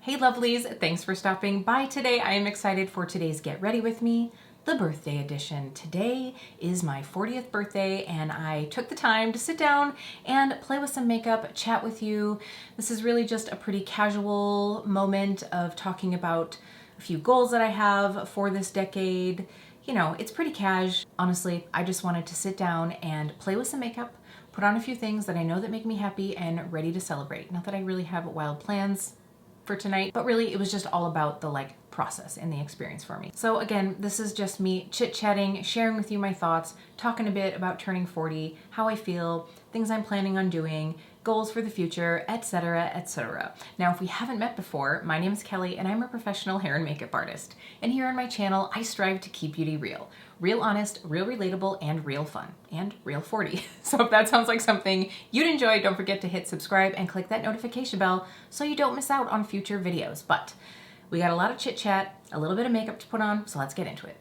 Hey lovelies, thanks for stopping by today. I am excited for today's Get Ready With Me, the birthday edition. Today is my 40th birthday and I took the time to sit down and play with some makeup, chat with you. This is really just a pretty casual moment of talking about a few goals that I have for this decade. You know, it's pretty cash. Honestly, I just wanted to sit down and play with some makeup, put on a few things that I know that make me happy and ready to celebrate. Not that I really have wild plans for tonight, but really it was just all about the process and the experience for me. So again, this is just me chit-chatting, sharing with you my thoughts, talking a bit about turning 40, how I feel, things I'm planning on doing, goals for the future, etc., etc. Now, if we haven't met before, my name is Kelly and I'm a professional hair and makeup artist. And here on my channel, I strive to keep beauty real. Real honest, real relatable, and real fun. And real 40. So if that sounds like something you'd enjoy, don't forget to hit subscribe and click that notification bell so you don't miss out on future videos. But we got a lot of chit chat, a little bit of makeup to put on, so let's get into it.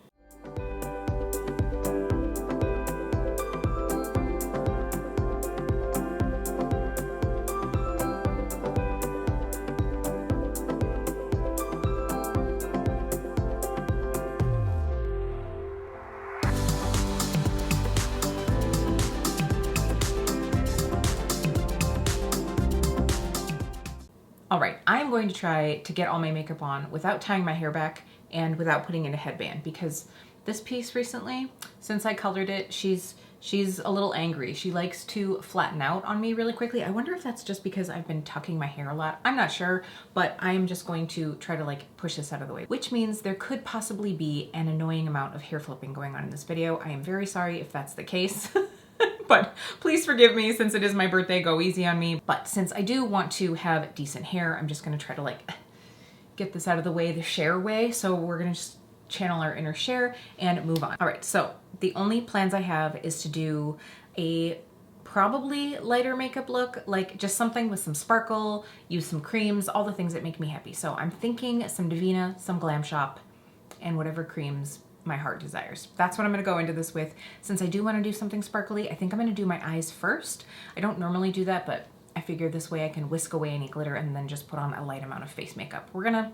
All right, I'm going to try to get all my makeup on without tying my hair back and without putting in a headband, because this piece recently, since I colored it, she's a little angry. She likes to flatten out on me really quickly. I wonder if that's just because I've been tucking my hair a lot. I'm not sure, but I'm just going to try to push this out of the way, which means there could possibly be an annoying amount of hair flipping going on in this video. I am very sorry if that's the case. But please forgive me, since it is my birthday, go easy on me. But since I do want to have decent hair, I'm just gonna try to get this out of the way the Cher way. So we're gonna just channel our inner Cher and move on. All right, so the only plans I have is to do a probably lighter makeup look, just something with some sparkle, use some creams, all the things that make me happy. So I'm thinking some Divina, some Glam Shop, and whatever creams my heart desires. That's what I'm gonna go into this with. Since I do wanna do something sparkly, I think I'm gonna do my eyes first. I don't normally do that, but I figure this way I can whisk away any glitter and then just put on a light amount of face makeup. We're gonna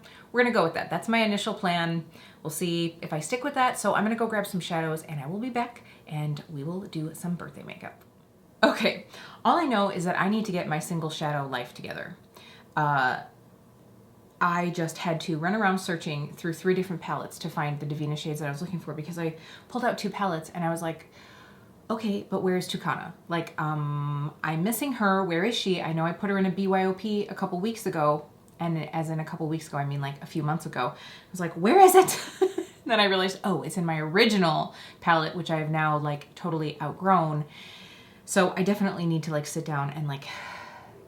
go with that. That's my initial plan. We'll see if I stick with that. So I'm gonna go grab some shadows and I will be back and we will do some birthday makeup. Okay, all I know is that I need to get my single shadow life together. I just had to run around searching through 3 different palettes to find the Divina shades that I was looking for, because I pulled out 2 palettes and I was like, okay, but where's Tucana? I'm missing her. Where is she? I know I put her in a BYOP a couple weeks ago, and as in a couple weeks ago, I mean a few months ago. I was like, where is it? Then I realized, oh, it's in my original palette, which I have now totally outgrown. So I definitely need to sit down and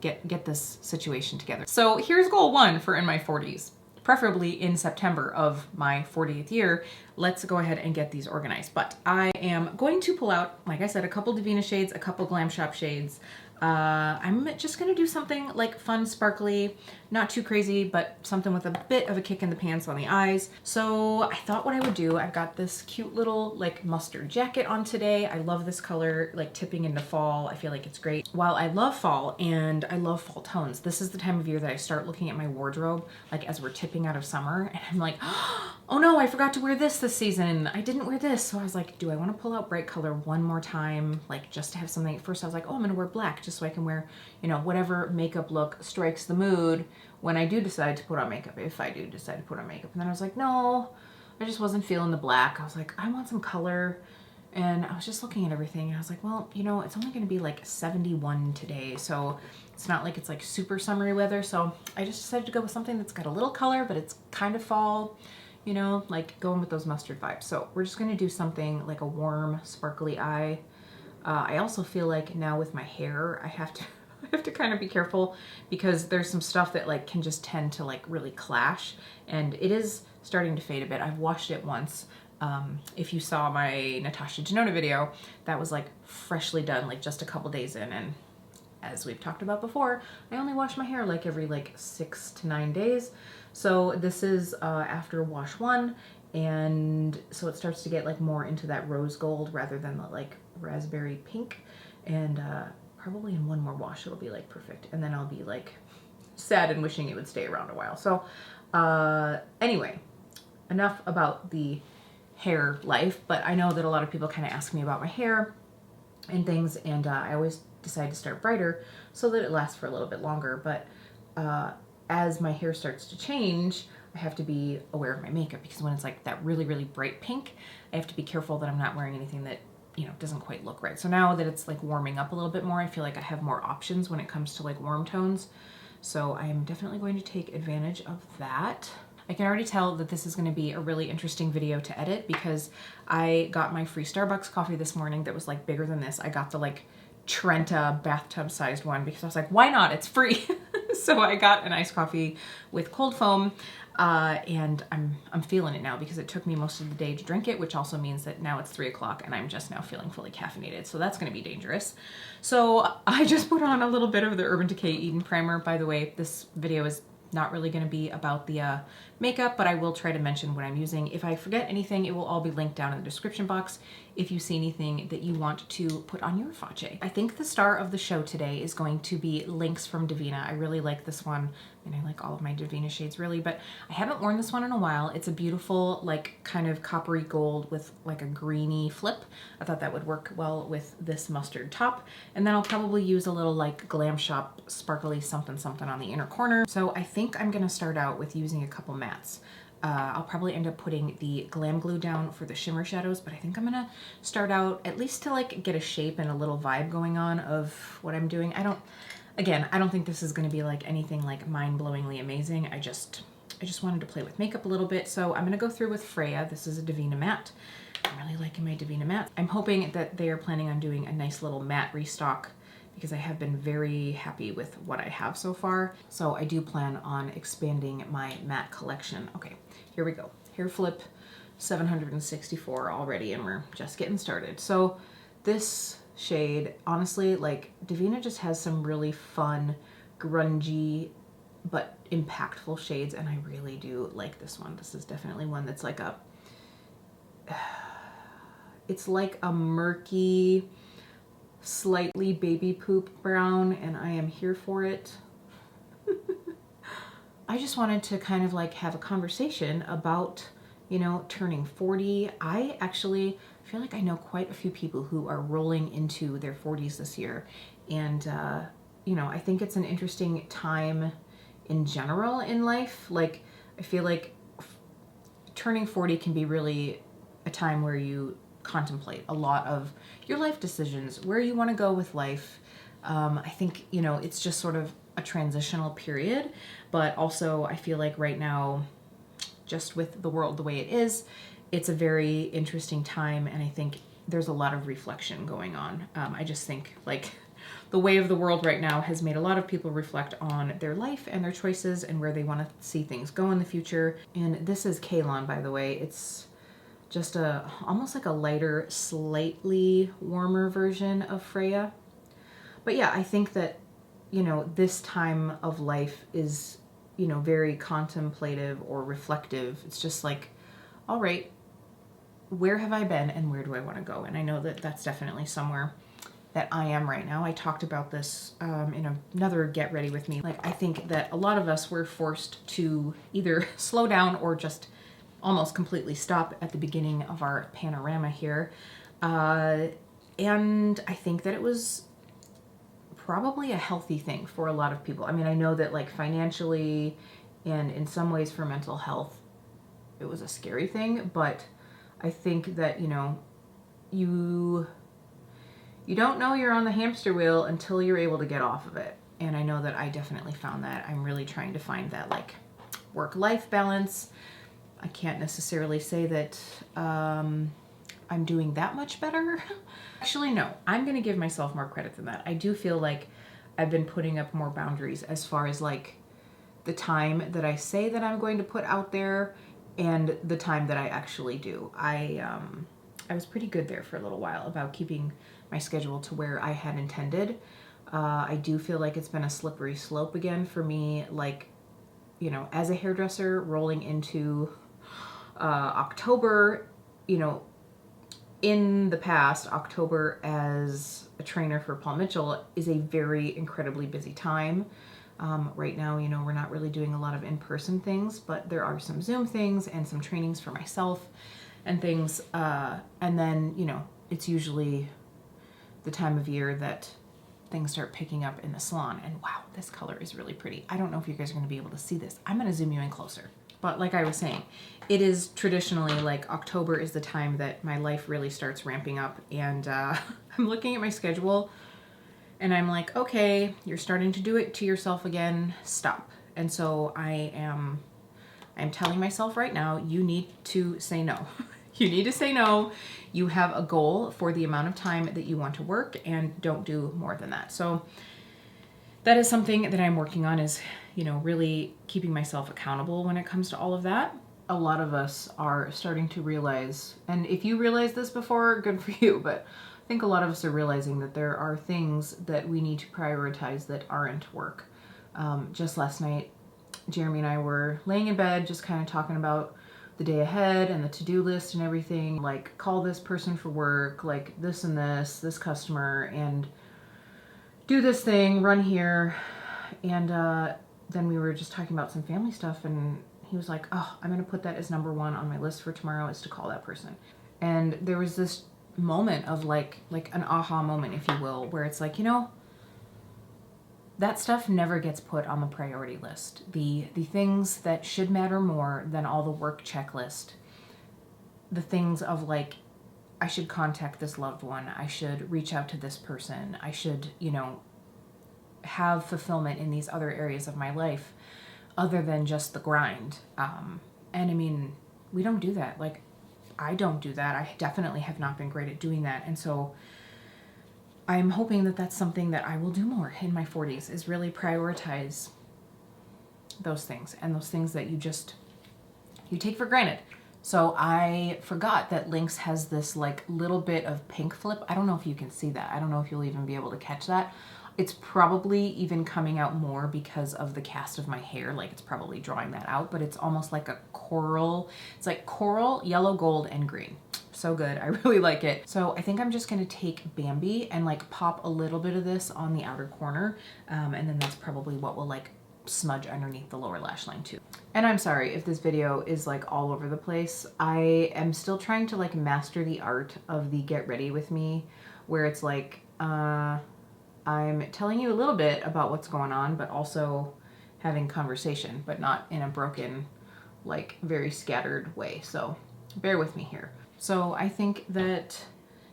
get this situation together. So here's goal 1 for in my 40s, preferably in September of my 40th year. Let's go ahead and get these organized. But I am going to pull out, like I said, a couple Divina shades, a couple Glam Shop shades. I'm just gonna do something fun, sparkly, not too crazy, but something with a bit of a kick in the pants on the eyes. So I thought what I would do, I've got this cute little mustard jacket on today. I love this color, tipping into fall. I feel like it's great. While I love fall and I love fall tones, this is the time of year that I start looking at my wardrobe, as we're tipping out of summer, and I'm like, oh no, I forgot to wear this season. I didn't wear this. So I was like, do I want to pull out bright color one more time? Just to have something. At first I was like, oh, I'm gonna wear black just so I can wear, whatever makeup look strikes the mood when I do decide to put on makeup, if I do decide to put on makeup. And then I was like, no, I just wasn't feeling the black. I was like, I want some color. And I was just looking at everything and I was like, well, it's only going to be 71 today. So it's not it's super summery weather. So I just decided to go with something that's got a little color, but it's kind of fall, going with those mustard vibes. So we're just going to do something a warm, sparkly eye. I also feel now with my hair, I have to kind of be careful, because there's some stuff that can just tend to really clash, and it is starting to fade a bit. I've washed it once. If you saw my Natasha Denona video, that was freshly done, just a couple days in, and as we've talked about before, I only wash my hair every 6 to 9 days. So this is after wash 1, and so it starts to get more into that rose gold rather than the raspberry pink, and probably in one more wash it'll be perfect, and then I'll be sad and wishing it would stay around a while. So anyway, enough about the hair life, but I know that a lot of people kind of ask me about my hair and things, and I always decide to start brighter so that it lasts for a little bit longer. But as my hair starts to change, I have to be aware of my makeup, because when it's like that really, really bright pink, I have to be careful that I'm not wearing anything that, you know, doesn't quite look right. So now that it's like warming up a little bit more, I feel like I have more options when it comes to like warm tones. So I am definitely going to take advantage of that. I can already tell that this is going to be a really interesting video to edit, because I got my free Starbucks coffee this morning that was like bigger than this. I got the like Trenta bathtub sized one because I was like, why not? It's free. So I got an iced coffee with cold foam, and I'm feeling it now, because it took me most of the day to drink it, which also means that now it's 3 o'clock and I'm just now feeling fully caffeinated. So that's going to be dangerous. So I just put on a little bit of the Urban Decay Eden Primer. By the way, this video is not really going to be about the makeup, but I will try to mention what I'm using. If I forget anything, it will all be linked down in the description box if you see anything that you want to put on your face. I think the star of the show today is going to be Lynx from Divina. I really like this one, and I like all of my Divina shades really, but I haven't worn this one in a while. It's a beautiful, like, kind of coppery gold with like a greeny flip. I thought that would work well with this mustard top. And then I'll probably use a little like Glam Shop sparkly something something on the inner corner. So I think I'm gonna start out with using a couple mattes. I'll probably end up putting the Glam Glue down for the shimmer shadows, but I think I'm gonna start out at least to like get a shape and a little vibe going on of what I'm doing. I don't think this is gonna be like anything like mind-blowingly amazing. I just wanted to play with makeup a little bit. So I'm gonna go through with Freya. This is a Divina matte. I'm really liking my Divina matte. I'm hoping that they are planning on doing a nice little matte restock, because I have been very happy with what I have so far. So I do plan on expanding my matte collection. Okay, here we go. Hair Flip 764 already, and we're just getting started. So this shade, honestly, like, Divina just has some really fun, grungy, but impactful shades, and I really do like this one. This is definitely one that's like a, it's like a murky, slightly baby poop brown, and I am here for it. I just wanted to kind of like have a conversation about, you know, turning 40. I actually feel like I know quite a few people who are rolling into their 40s this year, and you know, I think it's an interesting time in general in life. Like, I feel like turning 40 can be really a time where you contemplate a lot of your life decisions, where you want to go with life. I think, you know, it's just sort of a transitional period, but also I feel like right now, just with the world the way it is, it's a very interesting time, and I think there's a lot of reflection going on. I just think like the way of the world right now has made a lot of people reflect on their life and their choices and where they want to see things go in the future. And this is Kalon, by the way. It's just almost like a lighter, slightly warmer version of Freya. But yeah, I think that, you know, this time of life is, you know, very contemplative or reflective. It's just like, all right, where have I been and where do I want to go? And I know that that's definitely somewhere that I am right now. I talked about this in another Get Ready With Me. Like, I think that a lot of us were forced to either slow down or just almost completely stop at the beginning of our panorama here. And I think that it was probably a healthy thing for a lot of people. I mean, I know that like financially and in some ways for mental health, it was a scary thing, but I think that, you know, you don't know you're on the hamster wheel until you're able to get off of it. And I know that I definitely found that. I'm really trying to find that like work-life balance. I can't necessarily say that I'm doing that much better. Actually, no, I'm gonna give myself more credit than that. I do feel like I've been putting up more boundaries as far as like the time that I say that I'm going to put out there and the time that I actually do. I was pretty good there for a little while about keeping my schedule to where I had intended. I do feel like it's been a slippery slope again for me, like, you know, as a hairdresser rolling into October. You know, in the past, October as a trainer for Paul Mitchell is a very incredibly busy time. Right now, you know, we're not really doing a lot of in-person things, but there are some Zoom things and some trainings for myself and things. And then, you know, it's usually the time of year that things start picking up in the salon. And wow, this color is really pretty. I don't know if you guys are going to be able to see this. I'm going to zoom you in closer. But like I was saying, it is traditionally like October is the time that my life really starts ramping up. And I'm looking at my schedule and I'm like, okay, you're starting to do it to yourself again. Stop. And so I'm telling myself right now, you need to say no. You need to say no. You have a goal for the amount of time that you want to work and don't do more than that. So that is something that I'm working on, is, you know, really keeping myself accountable when it comes to all of that. A lot of us are starting to realize, and if you realize this before, good for you, but I think a lot of us are realizing that there are things that we need to prioritize that aren't work. Just last night, Jeremy and I were laying in bed just kind of talking about the day ahead and the to-do list and everything, like call this person for work, like this and this customer, and do this thing, run here. And then we were just talking about some family stuff, and he was like, oh, I'm going to put that as number one on my list for tomorrow, is to call that person. And there was this moment of like an aha moment, if you will, where it's like, you know, that stuff never gets put on the priority list. The things that should matter more than all the work checklist, the things of like, I should contact this loved one, I should reach out to this person, I should, you know, have fulfillment in these other areas of my life other than just the grind. And I mean, we don't do that. Like, I don't do that. I definitely have not been great at doing that. And so I'm hoping that that's something that I will do more in my 40s, is really prioritize those things, and those things that you take for granted. So I forgot that Lynx has this like little bit of pink flip. I don't know if you can see that. I don't know if you'll even be able to catch that. It's probably even coming out more because of the cast of my hair. Like, it's probably drawing that out, but it's almost like a coral. It's like coral, yellow, gold, and green. So good. I really like it. So I think I'm just going to take Bambi and like pop a little bit of this on the outer corner. And then that's probably what will like smudge underneath the lower lash line too. And I'm sorry if this video is like all over the place. I am still trying to like master the art of the get ready with me, where it's like, I'm telling you a little bit about what's going on, but also having conversation, but not in a broken, like very scattered way. So bear with me here. So I think that,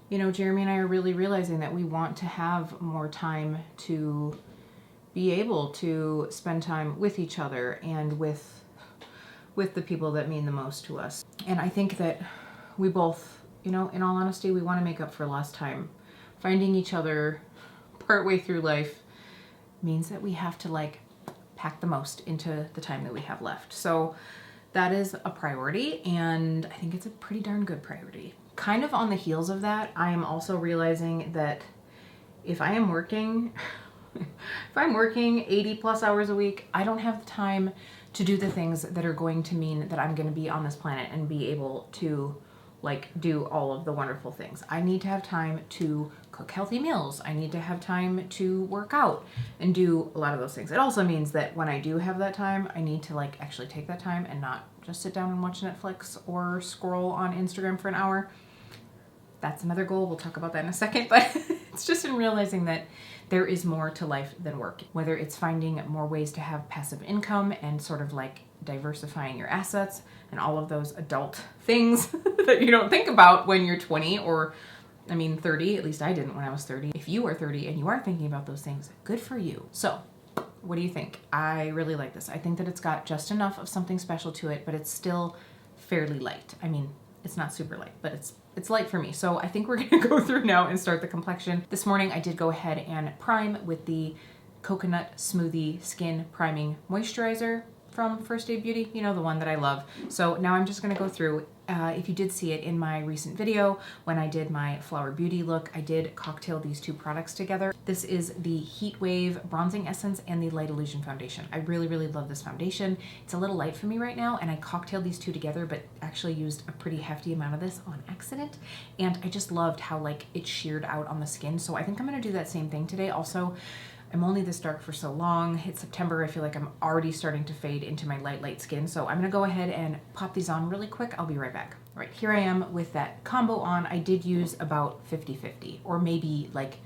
you know, Jeremy and I are really realizing that we want to have more time to be able to spend time with each other and with the people that mean the most to us. And I think that we both, you know, in all honesty, we want to make up for lost time. Finding each other partway through life means that we have to like pack the most into the time that we have left. So that is a priority, and I think it's a pretty darn good priority. Kind of on the heels of that, I am also realizing that if I am working, if I'm working 80 plus hours a week, I don't have the time to do the things that are going to mean that I'm going to be on this planet and be able to like do all of the wonderful things. I need to have time to cook healthy meals. I need to have time to work out and do a lot of those things. It also means that when I do have that time, I need to like actually take that time and not just sit down and watch Netflix or scroll on Instagram for an hour. That's another goal. We'll talk about that in a second, but it's just in realizing that there is more to life than work. Whether it's finding more ways to have passive income and sort of like diversifying your assets and all of those adult things that you don't think about when you're 20 or, I mean, 30. At least I didn't when I was 30. If you are 30 and you are thinking about those things, good for you. So what do you think? I really like this. I think that it's got just enough of something special to it, but it's still fairly light. I mean, it's not super light, but it's light for me. So I think we're gonna go through now and start the complexion. This morning I did go ahead and prime with the Coconut Smoothie Skin Priming Moisturizer from First Aid Beauty, you know, the one that I love. So now I'm just gonna go through, if you did see it in my recent video, when I did my Flower Beauty look, I did cocktail these two products together. This is the Heat Wave Bronzing Essence and the Light Illusion Foundation. I really, really love this foundation. It's a little light for me right now, and I cocktailed these two together, but actually used a pretty hefty amount of this on accident. And I just loved how like it sheared out on the skin. So I think I'm gonna do that same thing today. Also, I'm only this dark for so long. It's September. I feel like I'm already starting to fade into my light skin. So I'm gonna go ahead and pop these on really quick. I'll be right back. All right, here I am with that combo on. I did use about 50-50, or maybe like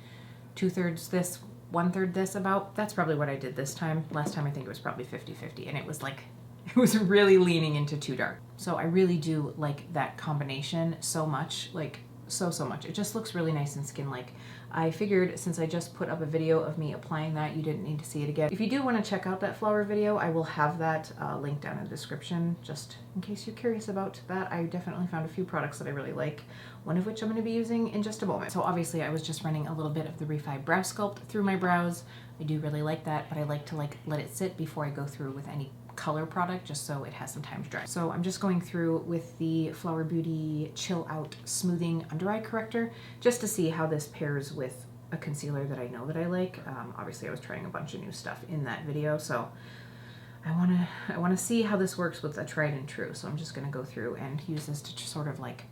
2/3 this, 1/3 this about. That's probably what I did this time. Last time I think it was probably 50-50, and it was like, it was really leaning into too dark. So I really do like that combination so much, like so much. It just looks really nice and skin-like. I figured since I just put up a video of me applying that, you didn't need to see it again. If you do want to check out that flower video, I will have that linked down in the description, just in case you're curious about that. I definitely found a few products that I really like, one of which I'm going to be using in just a moment. So obviously I was just running a little bit of the Refi Brow Sculpt through my brows. I do really like that, but I like to let it sit before I go through with any color product, just so it has some time to dry. So I'm just going through with the Flower Beauty Chill Out Smoothing Under Eye Corrector, just to see how this pairs with a concealer that I know that I like. Obviously I was trying a bunch of new stuff in that video, so I wanna see how this works with a tried and true. So I'm just gonna go through and use this to sort of like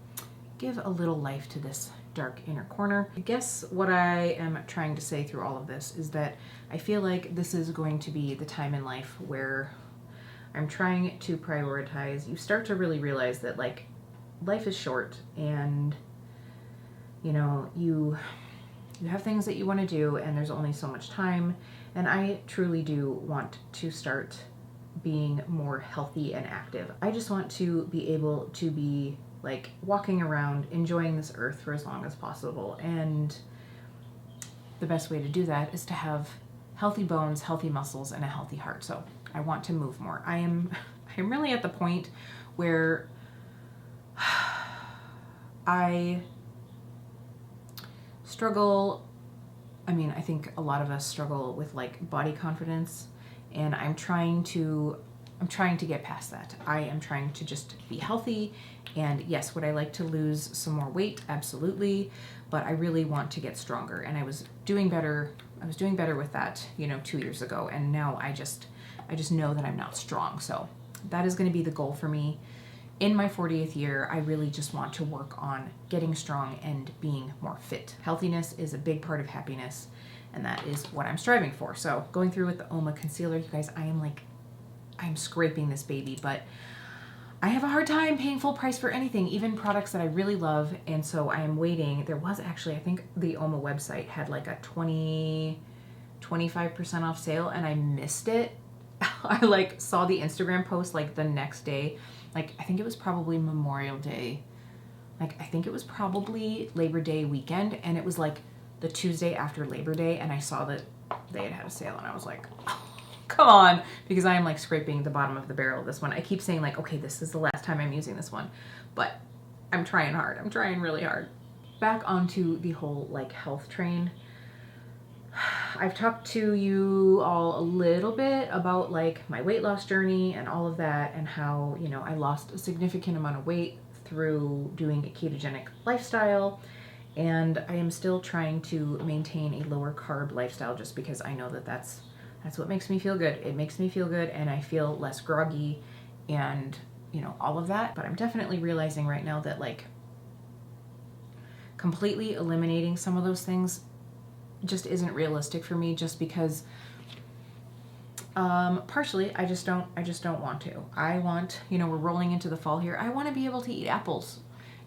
give a little life to this dark inner corner. I guess what I am trying to say through all of this is that I feel like this is going to be the time in life where I'm trying to prioritize. You start to really realize that like life is short, and you know, you have things that you want to do, and there's only so much time. And I truly do want to start being more healthy and active. I just want to be able to be like walking around enjoying this earth for as long as possible, and the best way to do that is to have healthy bones, healthy muscles, and a healthy heart. So I want to move more. I'm really at the point where I struggle. I mean, I think a lot of us struggle with like body confidence, and I'm trying to get past that. I am trying to just be healthy, and yes, would I like to lose some more weight? Absolutely, but I really want to get stronger, and I was doing better with that, you know, 2 years ago, and now I just know that I'm not strong. So that is going to be the goal for me. In my 40th year, I really just want to work on getting strong and being more fit. Healthiness is a big part of happiness, and that is what I'm striving for. So going through with the Oma concealer, you guys, I'm scraping this baby, but I have a hard time paying full price for anything, even products that I really love, and so I am waiting. There was actually, I think the Oma website had like a 25% off sale, and I missed it. I like saw the Instagram post like the next day. Like I think it was probably Memorial Day. Like I think it was probably Labor Day weekend, and it was like the Tuesday after Labor Day, and I saw that they had a sale, and I was like, oh, come on, because I am like scraping the bottom of the barrel of this one. I keep saying like, okay, this is the last time I'm using this one, but I'm trying hard. I'm trying really hard. Back onto the whole like health train. I've talked to you all a little bit about like my weight loss journey and all of that, and how, you know, I lost a significant amount of weight through doing a ketogenic lifestyle, and I am still trying to maintain a lower carb lifestyle, just because I know that that's what makes me feel good. It makes me feel good, and I feel less groggy and, you know, all of that. But I'm definitely realizing right now that like completely eliminating some of those things just isn't realistic for me, just because partially I just don't want to. I want, you know, we're rolling into the fall here. I want to be able to eat apples.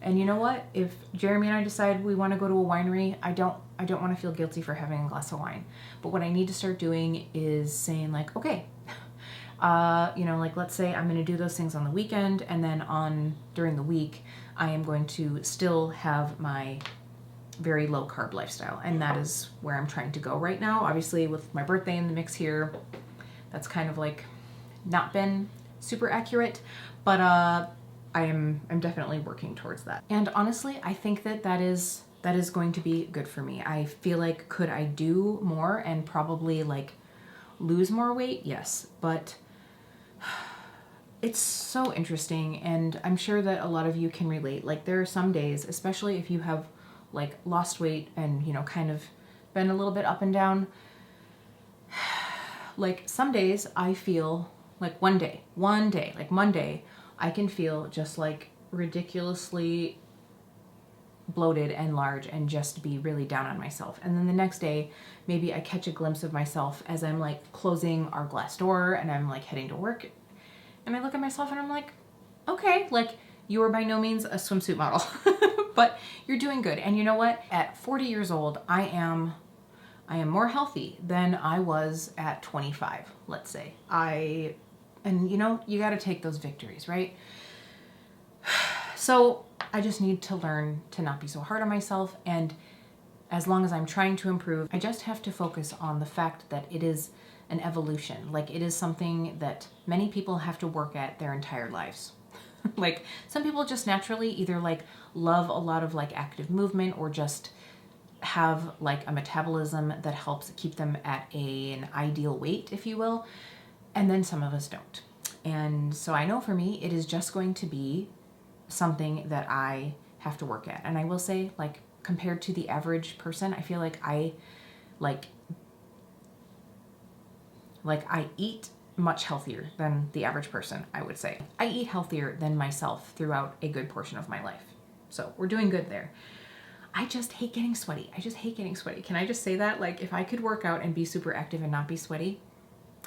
And you know what? If Jeremy and I decide we want to go to a winery, I don't want to feel guilty for having a glass of wine. But what I need to start doing is saying like, okay, you know, like let's say I'm going to do those things on the weekend, and then during the week, I am going to still have my very low carb lifestyle. And that is where I'm trying to go right now. Obviously with my birthday in the mix here, that's kind of like not been super accurate, but I'm definitely working towards that. And honestly, I think that is going to be good for me. I feel like, could I do more and probably like lose more weight? Yes, but it's so interesting, and I'm sure that a lot of you can relate. Like there are some days, especially if you have like lost weight and, you know, kind of been a little bit up and down, like some days I feel like one day, like Monday, I can feel just like ridiculously bloated and large and just be really down on myself. And then the next day, maybe I catch a glimpse of myself as I'm like closing our glass door and I'm like heading to work. And I look at myself and I'm like, okay, like you are by no means a swimsuit model, but you're doing good. And you know what? At 40 years old, I am more healthy than I was at 25, let's say. And you know, you got to take those victories, right? So I just need to learn to not be so hard on myself. And as long as I'm trying to improve, I just have to focus on the fact that it is an evolution. Like it is something that many people have to work at their entire lives. Like some people just naturally either like love a lot of like active movement or just have like a metabolism that helps keep them at an ideal weight, if you will. And then some of us don't. And so I know for me, it is just going to be something that I have to work at. And I will say, like, compared to the average person, I feel like I eat much healthier than the average person, I would say. I eat healthier than myself throughout a good portion of my life. So we're doing good there. I just hate getting sweaty. I just hate getting sweaty. Can I just say that? Like, if I could work out and be super active and not be sweaty,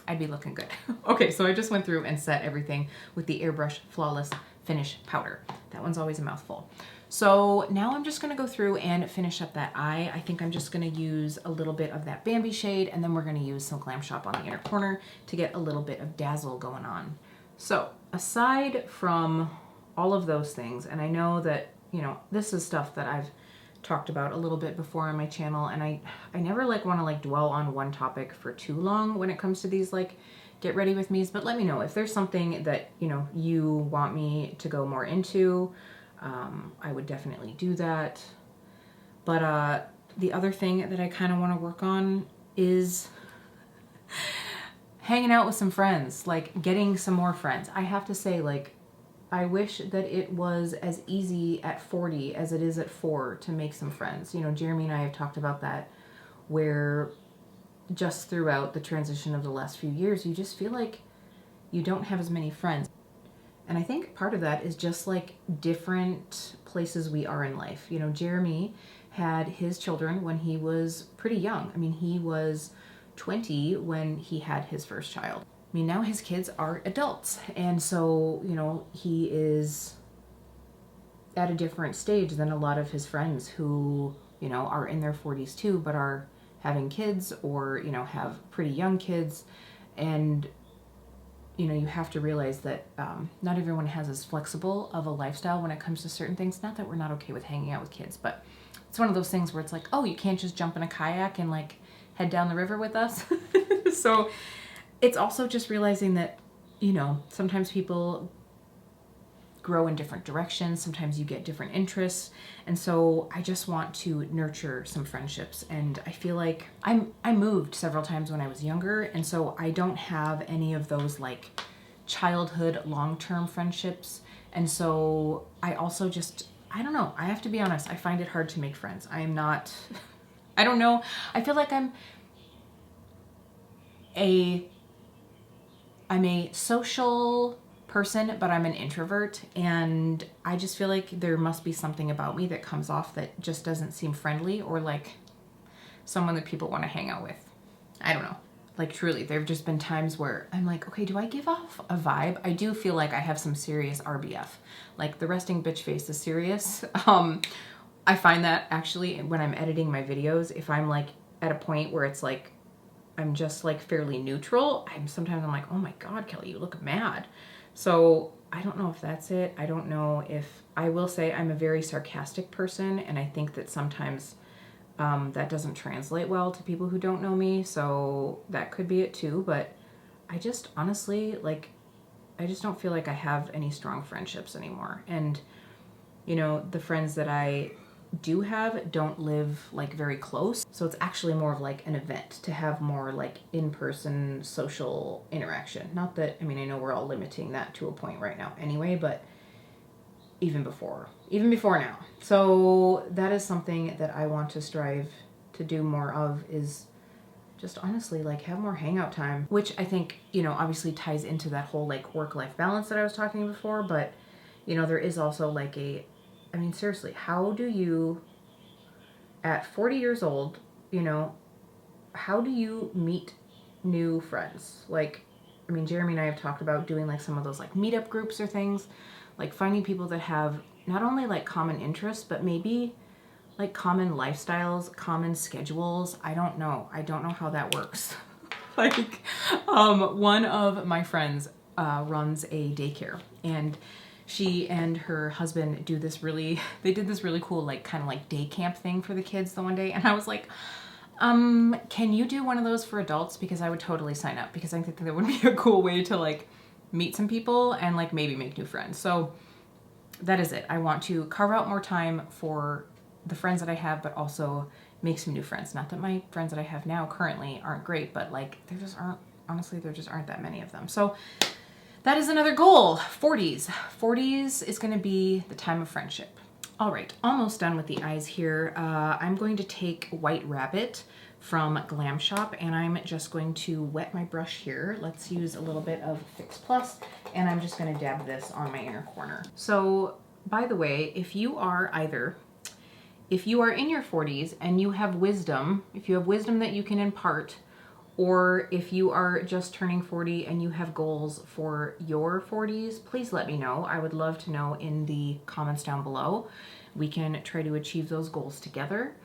I'd be looking good. Okay, so I just went through and set everything with the Airbrush Flawless Finish Powder. That one's always a mouthful. So now I'm just gonna go through and finish up that eye. I think I'm just gonna use a little bit of that Bambi shade, and then we're gonna use some Glam Shop on the inner corner to get a little bit of dazzle going on. So aside from all of those things, and I know that, you know, this is stuff that I've talked about a little bit before on my channel, and I never like want to like dwell on one topic for too long when it comes to these like get ready with me's, but let me know if there's something that, you know, you want me to go more into. I would definitely do that. But the other thing that I kind of want to work on is hanging out with some friends, like getting some more friends. I have to say, like, I wish that it was as easy at 40 as it is at 4 to make some friends. You know, Jeremy and I have talked about that, where just throughout the transition of the last few years, you just feel like you don't have as many friends. And I think part of that is just like different places we are in life. You know, Jeremy had his children when he was pretty young. I mean, he was 20 when he had his first child. I mean, now his kids are adults. And so, you know, he is at a different stage than a lot of his friends who, you know, are in their 40s too, but are having kids or, you know, have pretty young kids. And, you know, you have to realize that not everyone has as flexible of a lifestyle when it comes to certain things. Not that we're not okay with hanging out with kids, but it's one of those things where it's like, oh, you can't just jump in a kayak and like head down the river with us. So it's also just realizing that, you know, sometimes people grow in different directions. Sometimes you get different interests. And so I just want to nurture some friendships. And I feel like I moved several times when I was younger. And so I don't have any of those like childhood long-term friendships. And so I also just, I don't know. I have to be honest. I find it hard to make friends. I am not, I don't know. I feel like I'm a social person, but I'm an introvert, and I just feel like there must be something about me that comes off that just doesn't seem friendly or like someone that people want to hang out with. I don't know. Like truly, there have just been times where I'm like, okay, do I give off a vibe? I do feel like I have some serious RBF. Like the resting bitch face is serious. I find that actually when I'm editing my videos, if I'm like at a point where it's like I'm just like fairly neutral, sometimes I'm like, oh my God, Kelly, you look mad. So I don't know if that's it. I don't know if, I will say I'm a very sarcastic person, and I think that sometimes that doesn't translate well to people who don't know me, so that could be it too. But I just honestly, like, I just don't feel like I have any strong friendships anymore. And, you know, the friends that I do have don't live like very close, so it's actually more of like an event to have more like in-person social interaction. Not that, I mean, I know we're all limiting that to a point right now anyway, but even before now. So that is something that I want to strive to do more of, is just honestly like have more hangout time, which I think, you know, obviously ties into that whole like work-life balance that I was talking before. But, you know, there is also like a I mean, seriously, how do you, at 40 years old, you know, how do you meet new friends? Like, I mean, Jeremy and I have talked about doing like some of those like meetup groups or things, like finding people that have not only like common interests, but maybe like common lifestyles, common schedules. I don't know. I don't know how that works. Like, one of my friends runs a daycare, and she and her husband do this really, they did this really cool, like, kind of like day camp thing for the kids the one day. And I was like, can you do one of those for adults? Because I would totally sign up, because I think that would be a cool way to like meet some people and like maybe make new friends. So that is it. I want to carve out more time for the friends that I have, but also make some new friends. Not that my friends that I have now currently aren't great, but like there just aren't, honestly, there just aren't that many of them. So that is another goal. 40s. 40s is going to be the time of friendship. All right, almost done with the eyes here. I'm going to take White Rabbit from Glam Shop, and I'm just going to wet my brush here. Let's use a little bit of Fix Plus, and I'm just going to dab this on my inner corner. So, by the way, if you are in your 40s and you have wisdom, if you have wisdom that you can impart, or if you are just turning 40 and you have goals for your 40s, please let me know. I would love to know in the comments down below. We can try to achieve those goals together.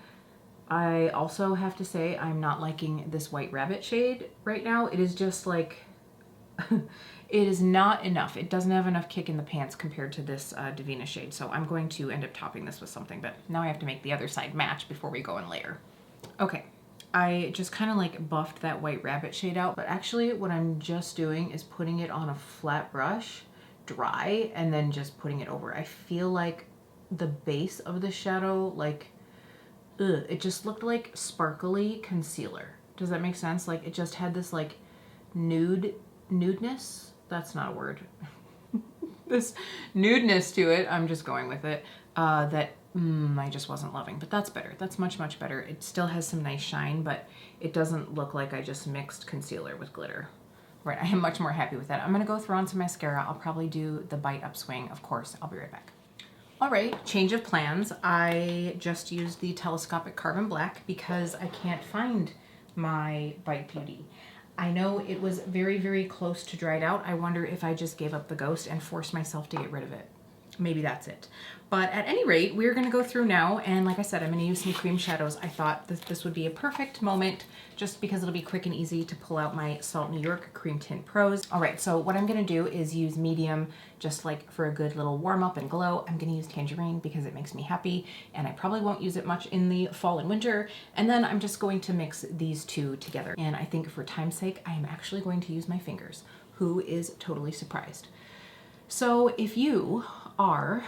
I also have to say I'm not liking this White Rabbit shade right now. It is just like, it is not enough. It doesn't have enough kick in the pants compared to this Divina shade. So I'm going to end up topping this with something, but now I have to make the other side match before we go and layer. Okay. I just kind of like buffed that White Rabbit shade out, but actually what I'm just doing is putting it on a flat brush, dry, and then just putting it over. I feel like the base of the shadow, like, it just looked like sparkly concealer. Does that make sense? Like it just had this like nudeness. That's not a word. This nudeness to it. I'm just going with it. That I just wasn't loving, but that's better. That's much, much better. It still has some nice shine, but it doesn't look like I just mixed concealer with glitter. Right, I am much more happy with that. I'm gonna go throw on some mascara. I'll probably do the Bite Upswing, of course. I'll be right back. All right, change of plans. I just used the Telescopic Carbon Black because I can't find my Bite Beauty. I know it was very, very close to dried out. I wonder if I just gave up the ghost and forced myself to get rid of it. Maybe that's it. But at any rate, we're gonna go through now, and like I said, I'm gonna use some cream shadows. I thought that this would be a perfect moment just because it'll be quick and easy to pull out my Salt New York Cream Tint Pros. All right, so what I'm gonna do is use medium, just like for a good little warm up and glow. I'm gonna use Tangerine because it makes me happy, and I probably won't use it much in the fall and winter. And then I'm just going to mix these two together. And I think for time's sake, I am actually going to use my fingers. Who is totally surprised? So if you are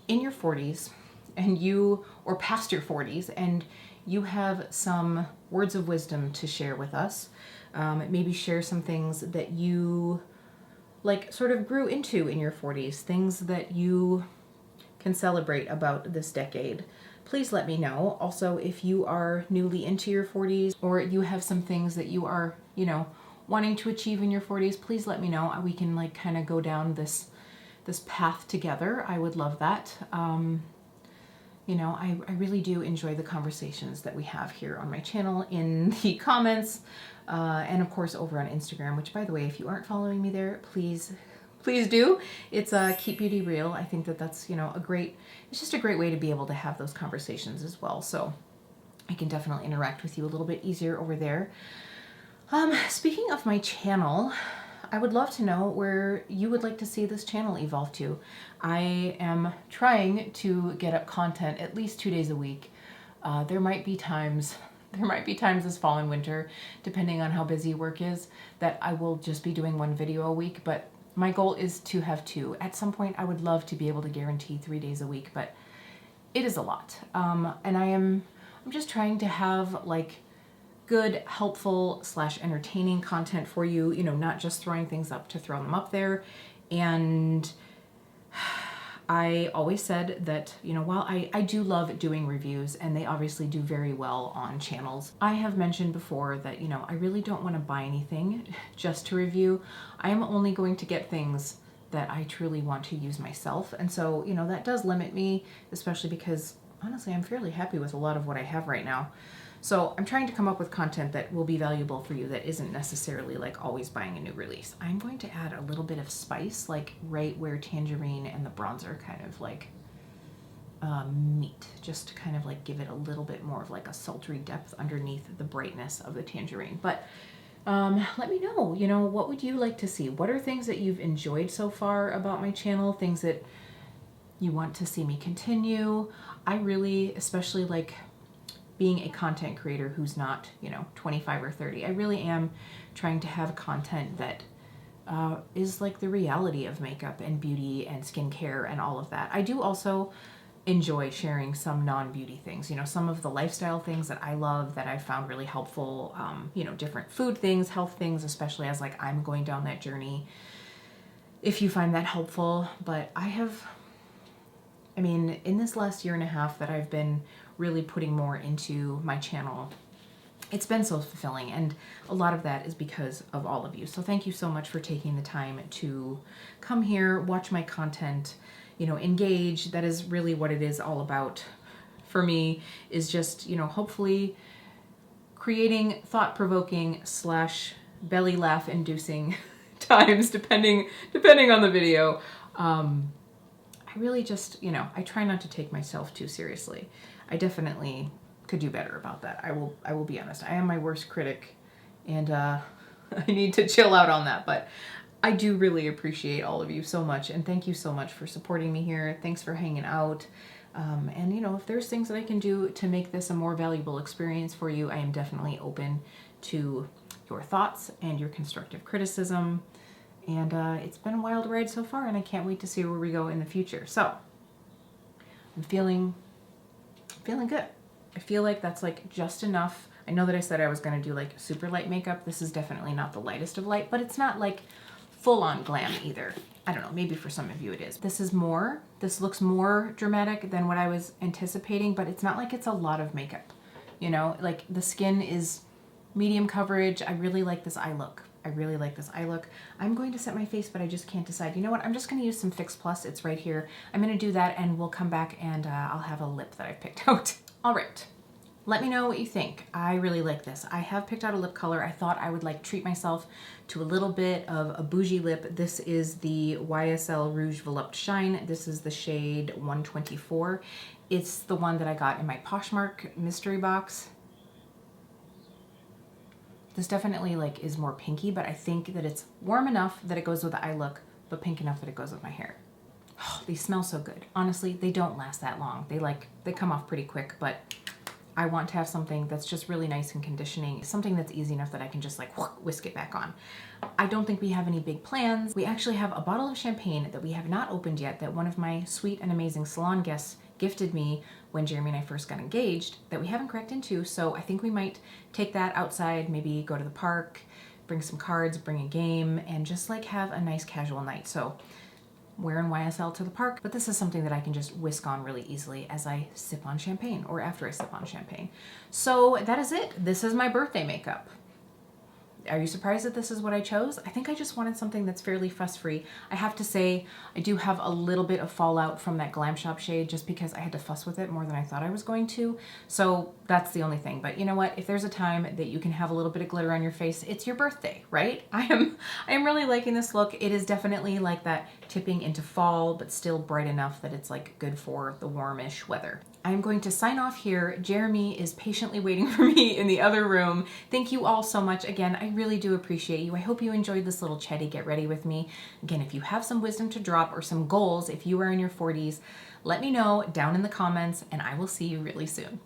in your 40s and or past your 40s, and you have some words of wisdom to share with us, maybe share some things that you like sort of grew into in your 40s, things that you can celebrate about this decade, please let me know. Also, if you are newly into your 40s or you have some things that you are, you know, wanting to achieve in your 40s, please let me know. We can like kind of go down this path together. I would love that. You know, I really do enjoy the conversations that we have here on my channel, in the comments, and of course over on Instagram, which by the way, if you aren't following me there, please do. It's KEEPBEAUTYREAL. I think that that's, you know, it's just a great way to be able to have those conversations as well. So I can definitely interact with you a little bit easier over there. Speaking of my channel, I would love to know where you would like to see this channel evolve to. I am trying to get up content at least 2 days a week. There might be times this fall and winter, depending on how busy work is, that I will just be doing 1 video a week, but my goal is to have 2. At some point, I would love to be able to guarantee 3 days a week, but it is a lot. And I'm just trying to have like good, helpful / entertaining content for you, you know, not just throwing things up to throw them up there. And I always said that, you know, while I do love doing reviews, and they obviously do very well on channels, I have mentioned before that, you know, I really don't want to buy anything just to review. I am only going to get things that I truly want to use myself. And so, you know, that does limit me, especially because honestly, I'm fairly happy with a lot of what I have right now. So I'm trying to come up with content that will be valuable for you that isn't necessarily like always buying a new release. I'm going to add a little bit of spice, like right where tangerine and the bronzer kind of like meet, just to kind of like give it a little bit more of like a sultry depth underneath the brightness of the tangerine. But let me know, you know, what would you like to see? What are things that you've enjoyed so far about my channel? Things that you want to see me continue? I really, especially like being a content creator who's not, you know, 25 or 30, I really am trying to have content that is like the reality of makeup and beauty and skincare and all of that. I do also enjoy sharing some non-beauty things, you know, some of the lifestyle things that I love that I found really helpful, you know, different food things, health things, especially as like I'm going down that journey, if you find that helpful. But I mean, in this last year and a half that I've been really putting more into my channel, it's been so fulfilling, and a lot of that is because of all of you. So thank you so much for taking the time to come here, watch my content, you know, engage. That is really what it is all about for me, is just, you know, hopefully creating thought-provoking / belly laugh inducing times, depending on the video. I really just, you know, I try not to take myself too seriously. I definitely could do better about that. I will be honest. I am my worst critic, and I need to chill out on that. But I do really appreciate all of you so much, and thank you so much for supporting me here. Thanks for hanging out. And you know, if there's things that I can do to make this a more valuable experience for you, I am definitely open to your thoughts and your constructive criticism. And it's been a wild ride so far, and I can't wait to see where we go in the future. So I'm feeling good. I feel like that's like just enough. I know that I said I was going to do like super light makeup. This is definitely not the lightest of light, but it's not like full on glam either. I don't know, maybe for some of you it is. This looks more dramatic than what I was anticipating, but it's not like it's a lot of makeup. You know, like the skin is medium coverage. I really like this eye look. I'm going to set my face, but I just can't decide. You know what? I'm just going to use some Fix Plus. It's right here. I'm going to do that, and we'll come back, and I'll have a lip that I've picked out. All right. Let me know what you think. I really like this. I have picked out a lip color. I thought I would like treat myself to a little bit of a bougie lip. This is the YSL Rouge Volupte Shine. This is the shade 124. It's the one that I got in my Poshmark mystery box. This definitely like is more pinky, but I think that it's warm enough that it goes with the eye look, but pink enough that it goes with my hair. Oh, they smell so good. Honestly, they don't last that long. They come off pretty quick, but I want to have something that's just really nice and conditioning, something that's easy enough that I can just like whisk it back on. I don't think we have any big plans. We actually have a bottle of champagne that we have not opened yet that one of my sweet and amazing salon guests gifted me when Jeremy and I first got engaged that we haven't cracked into. So I think we might take that outside, maybe go to the park, bring some cards, bring a game, and just like have a nice casual night. So wearing YSL to the park, but this is something that I can just whisk on really easily as I sip on champagne or after I sip on champagne. So that is it. This is my birthday makeup. Are you surprised that this is what I chose? I think I just wanted something that's fairly fuss-free. I have to say, I do have a little bit of fallout from that Glam Shop shade just because I had to fuss with it more than I thought I was going to. So that's the only thing. But you know what? If there's a time that you can have a little bit of glitter on your face, it's your birthday, right? I am really liking this look. It is definitely like that tipping into fall, but still bright enough that it's like good for the warmish weather. I'm going to sign off here. Jeremy is patiently waiting for me in the other room. Thank you all so much. Again, I really do appreciate you. I hope you enjoyed this little chatty get ready with me. Again, if you have some wisdom to drop or some goals, if you are in your 40s, let me know down in the comments, and I will see you really soon.